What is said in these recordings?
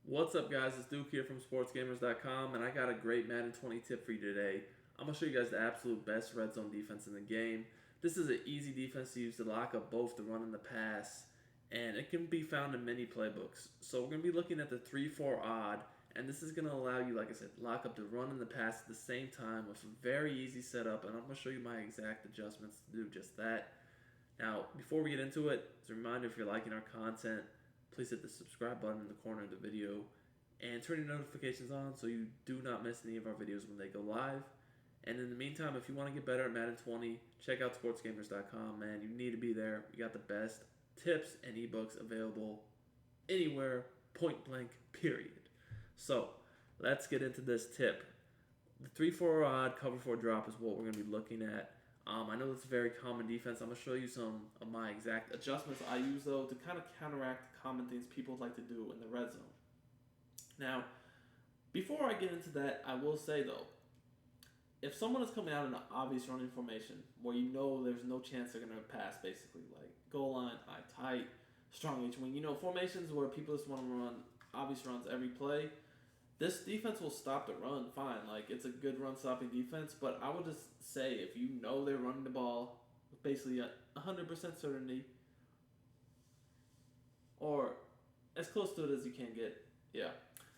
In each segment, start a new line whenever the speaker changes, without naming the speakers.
What's up, guys? It's Duke here from SportsGamers.com, and I got a great Madden 20 tip for you today. I'm going to show you guys the absolute best red zone defense in the game. This is an easy defense to use to lock up both the run and the pass, and it can be found in many playbooks. So we're going to be looking at the 3-4 odd, and this is going to allow you, like I said, lock up the run and the pass at the same time with a very easy setup, and I'm going to show you my exact adjustments to do just that. Now, before we get into it, as a reminder, if you're liking our content, please hit the subscribe button in the corner of the video and turn your notifications on so you do not miss any of our videos when they go live. And in the meantime, if you want to get better at Madden 20, check out sportsgamers.com, man. You need to be there. We got the best tips and ebooks available anywhere, point blank, period. So, let's get into this tip. The 3-4 odd, cover 4 drop is what we're going to be looking at. I know it's a very common defense. I'm going to show you some of my exact adjustments I use, though, to kind of counteract the common things people like to do in the red zone. Now, before I get into that, I will say, though, if someone is coming out in an obvious running formation where you know there's no chance they're going to pass, basically, like goal line, eye tight, strong H wing, formations where people just want to run obvious runs every play, this defense will stop the run fine. Like, it's a good run-stopping defense, but I would just say if you know they're running the ball with basically 100% certainty, or as close to it as you can get,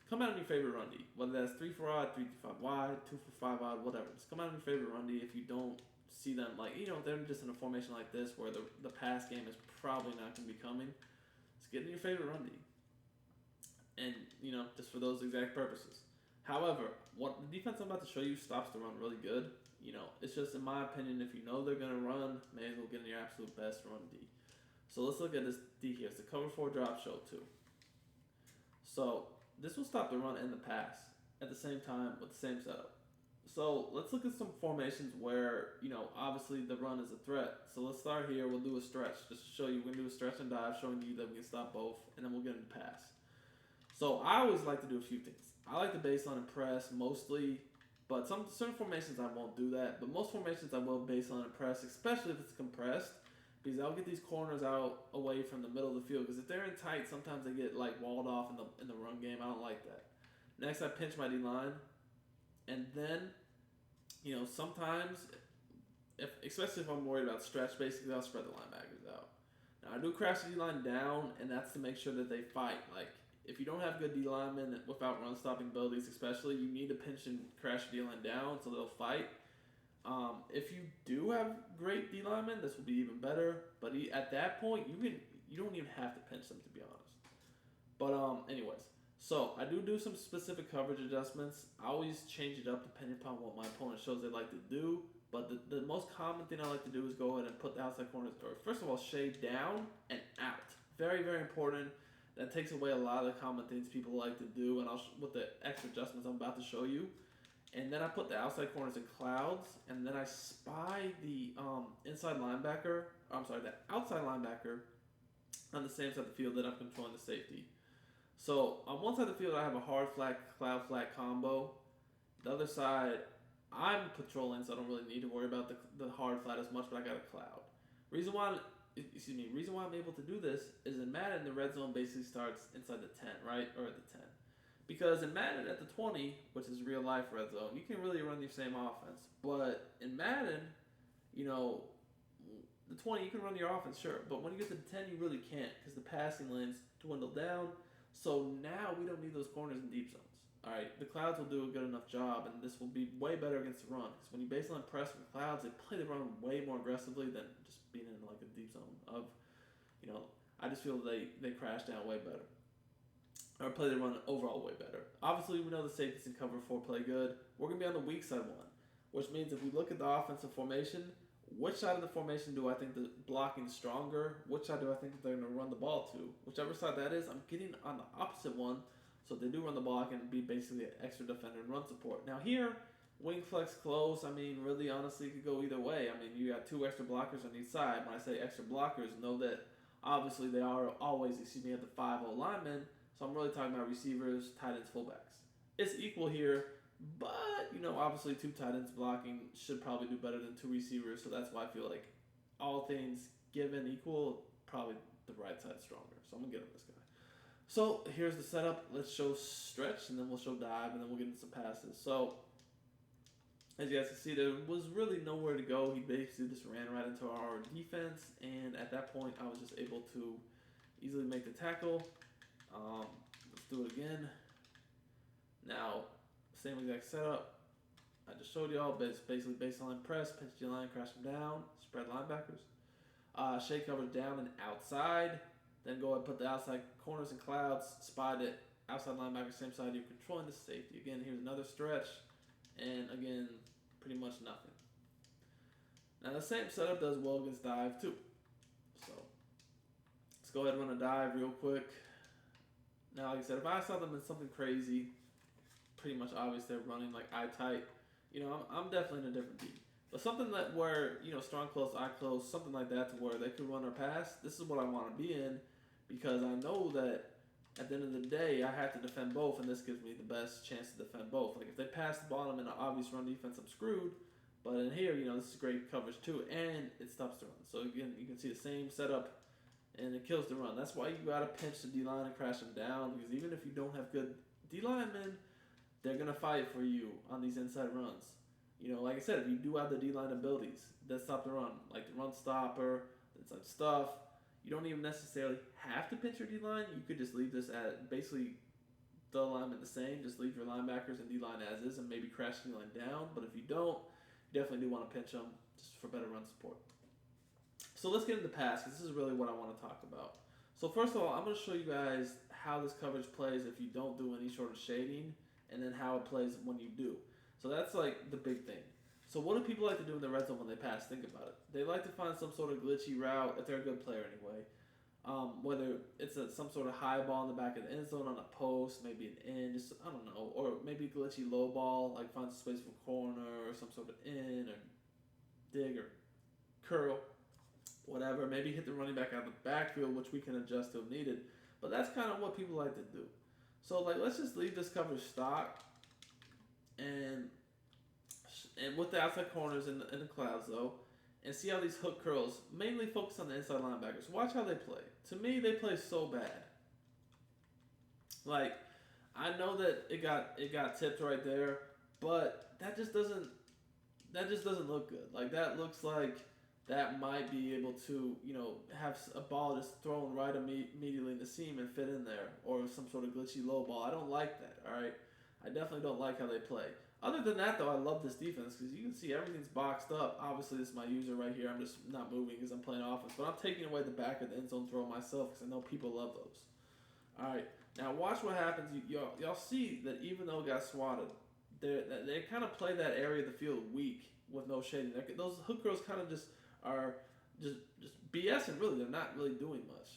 come out in your favorite run D. Whether that's 3-4 odd, 3-5 wide, 2-5 odd, whatever. Just come out in your favorite run D if you don't see them, they're just in a formation like this where the pass game is probably not going to be coming. Just get in your favorite run D. And, just for those exact purposes. However, what the defense I'm about to show you stops the run really good. It's just, in my opinion, if you know they're going to run, may as well get in your absolute best run D. So let's look at this D here. It's the cover 4 drop show too. So this will stop the run and the pass at the same time with the same setup. So let's look at some formations where, obviously the run is a threat. So let's start here. We'll do a stretch just to show you. We're going to do a stretch and dive showing you that we can stop both, and then we'll get into pass. So I always like to do a few things. I like the baseline and press mostly, but some certain formations I won't do that. But most formations I will baseline and press, especially if it's compressed, because I'll get these corners out away from the middle of the field. Because if they're in tight, sometimes they get walled off in the run game. I don't like that. Next, I pinch my D line, and then sometimes, especially if I'm worried about stretch, basically I'll spread the linebackers out. Now I do crash the D line down, and that's to make sure that they fight. If you don't have good D linemen without run stopping abilities, especially, you need to pinch and crash the D line down so they'll fight. If you do have great D linemen, this will be even better. But at that point, you don't even have to pinch them, to be honest. But anyways, so I do some specific coverage adjustments. I always change it up depending upon what my opponent shows they like to do. But the most common thing I like to do is go ahead and put the outside corners, or first of all, shade down and out. Very, very important. That takes away a lot of the common things people like to do, and with the extra adjustments I'm about to show you. And then I put the outside corners in clouds, and then I spy the the outside linebacker on the same side of the field that I'm controlling the safety. So on one side of the field, I have a hard flat, cloud flat combo. The other side, I'm patrolling, so I don't really need to worry about the hard flat as much, but I got a cloud. Reason why I'm able to do this is in Madden, the red zone basically starts inside the 10, right? Or at the 10. Because in Madden at the 20, which is real life red zone, you can really run your same offense. But in Madden, the 20, you can run your offense, sure. But when you get to the 10, you really can't because the passing lanes dwindle down. So now we don't need those corners in deep zones. All right, the clouds will do a good enough job, and this will be way better against the run. Because when you baseline press with clouds, they play the run way more aggressively than just being in a deep zone of, I just feel they crash down way better. Or play the run overall way better. Obviously, we know the safeties in cover 4 play good. We're going to be on the weak side one, which means if we look at the offensive formation, which side of the formation do I think the blocking is stronger? Which side do I think they're going to run the ball to? Whichever side that is, I'm getting on the opposite one. So if they do run the ball, I can be basically an extra defender and run support. Now here, wing flex close, really, honestly, it could go either way. You got 2 extra blockers on each side. When I say extra blockers, know that obviously they are always, at the 5-0 linemen. So I'm really talking about receivers, tight ends, fullbacks. It's equal here, but, obviously 2 tight ends blocking should probably do better than 2 receivers. So that's why I feel like all things given equal, probably the right side stronger. So I'm going to get on this guy. So here's the setup. Let's show stretch, and then we'll show dive, and then we'll get into some passes. So as you guys can see, there was really nowhere to go. He basically just ran right into our defense, and at that point, I was just able to easily make the tackle. Let's do it again. Now, same exact setup. I just showed y'all, but it's basically baseline press, pinch the line, crash them down, spread linebackers. Shade covers down and outside. Then go ahead and put the outside corners and clouds, spy the outside linebacker, same side you're controlling the safety. Again, here's another stretch, and again, pretty much nothing. Now the same setup does well against dive too. So let's go ahead and run a dive real quick. Now, like I said, if I saw them in something crazy, pretty much obvious they're running like eye tight, I'm definitely in a different beat. But something that where, strong close, eye close, something like that to where they could run or pass, this is what I want to be in because I know that at the end of the day, I have to defend both, and this gives me the best chance to defend both. Like if they pass the ball, I'm in an obvious run defense, I'm screwed. But in here, this is great coverage too, and it stops the run. So again, you can see the same setup, and it kills the run. That's why you gotta pinch the D line and crash them down, because even if you don't have good D linemen, they're gonna fight for you on these inside runs. Like I said, if you do have the D line abilities that stop the run, like the run stopper, that type of stuff, you don't even necessarily have to pinch your D line. You could just leave this at basically the alignment the same. Just leave your linebackers and D line as is, and maybe crash the D line down. But if you don't, you definitely do want to pinch them just for better run support. So let's get into pass, because this is really what I want to talk about. So first of all, I'm going to show you guys how this coverage plays if you don't do any sort of shading, and then how it plays when you do. So that's like the big thing. So what do people like to do in the red zone when they pass? Think about it. They like to find some sort of glitchy route, if they're a good player anyway. Whether it's some sort of high ball in the back of the end zone on a post, maybe an in, just I don't know, or maybe glitchy low ball, like find space for corner or some sort of in or dig or curl, whatever. Maybe hit the running back out of the backfield, which we can adjust if needed. But that's kind of what people like to do. So let's just leave this coverage stock, and with the outside corners in the clouds though, and see how these hook curls mainly focus on the inside linebackers. Watch how they play. To me, they play so bad. Like, I know that it got tipped right there, but that just doesn't look good. Like that looks like that might be able to have a ball just thrown right immediately in the seam and fit in there, or some sort of glitchy low ball. I don't like that. All right, I definitely don't like how they play. Other than that, though, I love this defense because you can see everything's boxed up. Obviously, this is my user right here. I'm just not moving because I'm playing offense. But I'm taking away the back of the end zone throw myself because I know people love those. All right. Now, watch what happens. Y'all see that even though it got swatted, they kind of play that area of the field weak with no shading. Those hook girls kind of just are just BSing, really. They're not really doing much.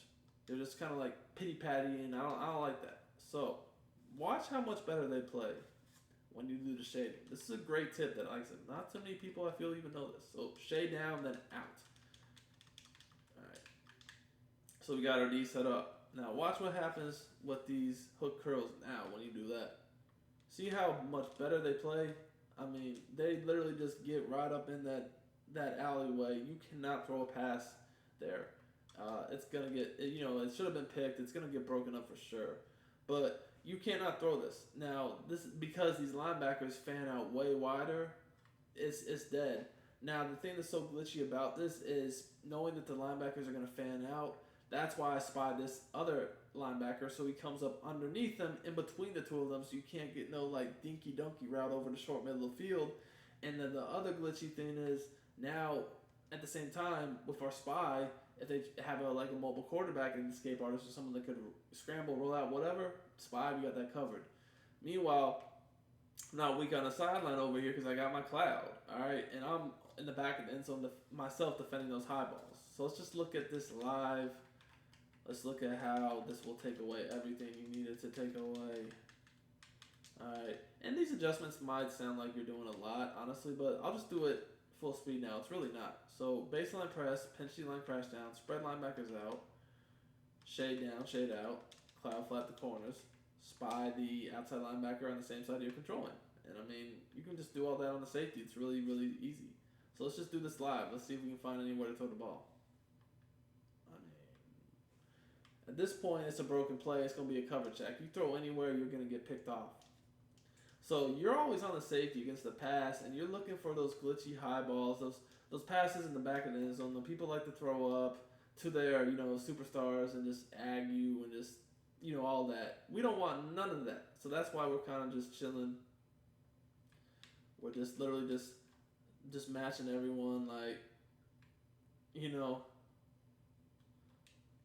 They're just kind of like pity-patty, and I don't like that. So, watch how much better they play when you do the shading. This is a great tip that, like I said, not too many people I feel even know this. So shade down, then out. Alright. So we got our D set up. Now watch what happens with these hook curls now when you do that. See how much better they play? I mean, they literally just get right up in that alleyway. You cannot throw a pass there. It's going to get, it should have been picked. It's going to get broken up for sure. But you cannot throw this. Now, this because these linebackers fan out way wider, it's dead. Now, the thing that's so glitchy about this is knowing that the linebackers are going to fan out. That's why I spied this other linebacker, so he comes up underneath them, in between the two of them, so you can't get no dinky-dunky route over the short middle of the field. And then the other glitchy thing is now, at the same time, with our spy, if they have a mobile quarterback, an escape artist, or someone that could scramble, roll out, whatever, spy, we got that covered. Meanwhile, I'm not weak on the sideline over here because I got my cloud, all right, and I'm in the back of the end zone myself defending those high balls. So let's just look at this live. Let's look at how this will take away everything you needed to take away. All right, and these adjustments might sound like you're doing a lot, honestly, but I'll just do it full speed now. It's really not. So baseline press, pinch D line crash down, spread linebackers out, shade down, shade out, cloud flat the corners, spy the outside linebacker on the same side you're controlling. And I mean, you can just do all that on the safety. It's really, really easy. So let's just do this live. Let's see if we can find anywhere to throw the ball. At this point, it's a broken play. It's going to be a cover check. You throw anywhere, you're going to get picked off. So you're always on the safety against the pass, and you're looking for those glitchy high balls, those passes in the back of the end zone. The people like to throw up to their superstars and just ag you and just all that. We don't want none of that. So that's why we're kind of just chilling. We're just literally just matching everyone like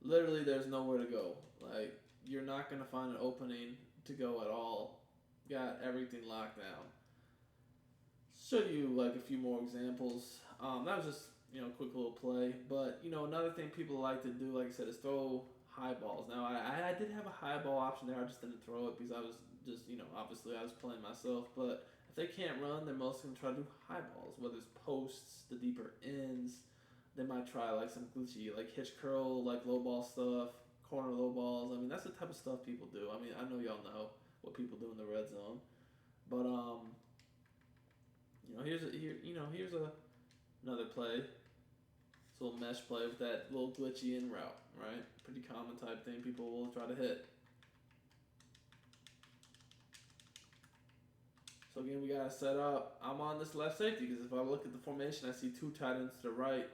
literally there's nowhere to go. Like you're not gonna find an opening to go at all. Got everything locked down. Show you like a few more examples. That was just quick little play. But another thing people like to do, like I said, is throw high balls. Now I did have a high ball option there. I just didn't throw it because I was just obviously I was playing myself. But if they can't run, they're mostly gonna try to do high balls, whether it's posts, the deeper ends. They might try like some glitchy like hitch curl, like low ball stuff, corner low balls. I mean that's the type of stuff people do. I mean I know y'all know what people do in the red zone. But here's another play. It's a little mesh play with that little glitchy in route, right? Pretty common type thing people will try to hit. So again, we gotta set up. I'm on this left safety because if I look at the formation, I see two tight ends to the right.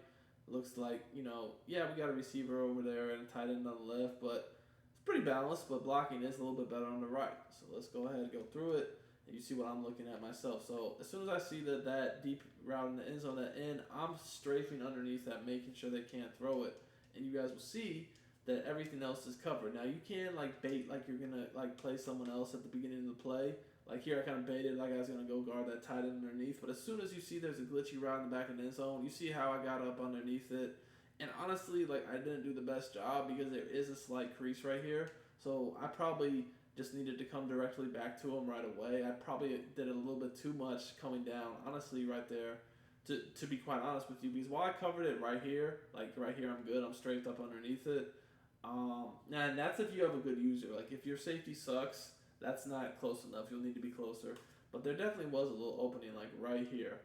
Looks like we got a receiver over there and a tight end on the left, but it's pretty balanced. But blocking is a little bit better on the right. So let's go ahead and go through it. And you see what I'm looking at myself. So as soon as I see that deep route in the end zone, that end, I'm strafing underneath that, making sure they can't throw it. And you guys will see that everything else is covered. Now you can like bait like you're gonna like play someone else at the beginning of the play. Like here I kind of baited like I was gonna go guard that tight end underneath. But as soon as you see there's a glitchy route in the back of the end zone, you see how I got up underneath it. And honestly, like I didn't do the best job because there is a slight crease right here. So I probably just needed to come directly back to him right away. I probably did a little bit too much coming down, honestly, right there, to be quite honest with you. Because while I covered it right here, like right here, I'm good. I'm straight up underneath it. And that's if you have a good user. Like if your safety sucks, that's not close enough. You'll need to be closer. But there definitely was a little opening like right here.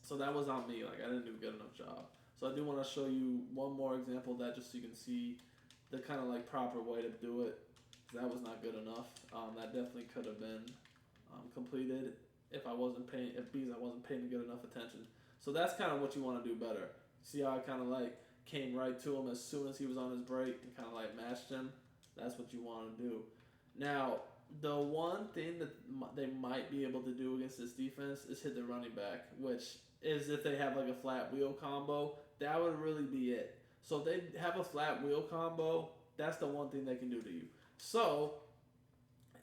So that was on me. Like I didn't do a good enough job. So I do want to show you one more example of that just so you can see the kind of like proper way to do it. That was not good enough. That definitely could have been completed if I wasn't paying good enough attention. So that's kind of what you want to do better. See how I kind of like came right to him as soon as he was on his break and kind of like matched him. That's what you want to do. Now the one thing that they might be able to do against this defense is hit the running back, which is if they have like a flat wheel combo. That would really be it. So if they have a flat wheel combo, that's the one thing they can do to you. So,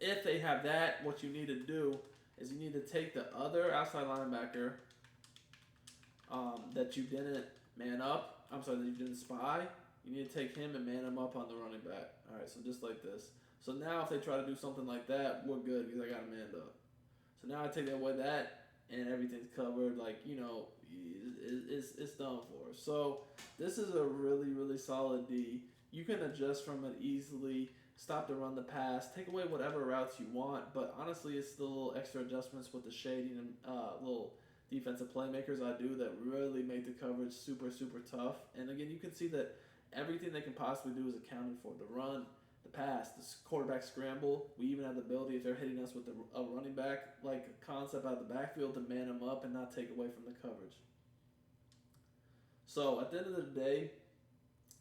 if they have that, what you need to do is you need to take the other outside linebacker that you didn't that you didn't spy. You need to take him and man him up on the running back. All right, so just like this. So now if they try to do something like that, we're good because I got him manned up. So now I take away that and everything's covered. Like, it's done for. So this is a really, really solid D. You can adjust from it easily. Stop the run, the pass, take away whatever routes you want, but honestly, it's the little extra adjustments with the shading and little defensive playmakers I do that really make the coverage super, super tough. And again, you can see that everything they can possibly do is accounted for. The run, the pass, the quarterback scramble. We even have the ability, if they're hitting us with a running back like concept out of the backfield, to man them up and not take away from the coverage. So at the end of the day,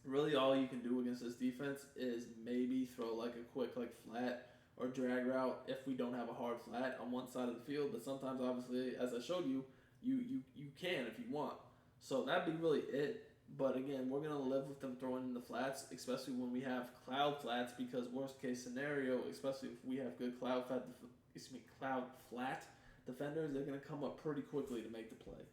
really all you can do against this defense is maybe throw like a quick like flat or drag route if we don't have a hard flat on one side of the field. But sometimes, obviously, as I showed you, you can if you want. So that'd be really it. But again, we're going to live with them throwing in the flats, especially when we have cloud flats, because worst case scenario, especially if we have good cloud flat defenders, they're going to come up pretty quickly to make the play.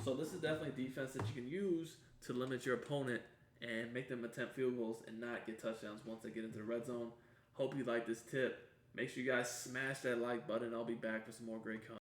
So this is definitely a defense that you can use to limit your opponent and make them attempt field goals and not get touchdowns once they get into the red zone. Hope you like this tip. Make sure you guys smash that like button. I'll be back with some more great content.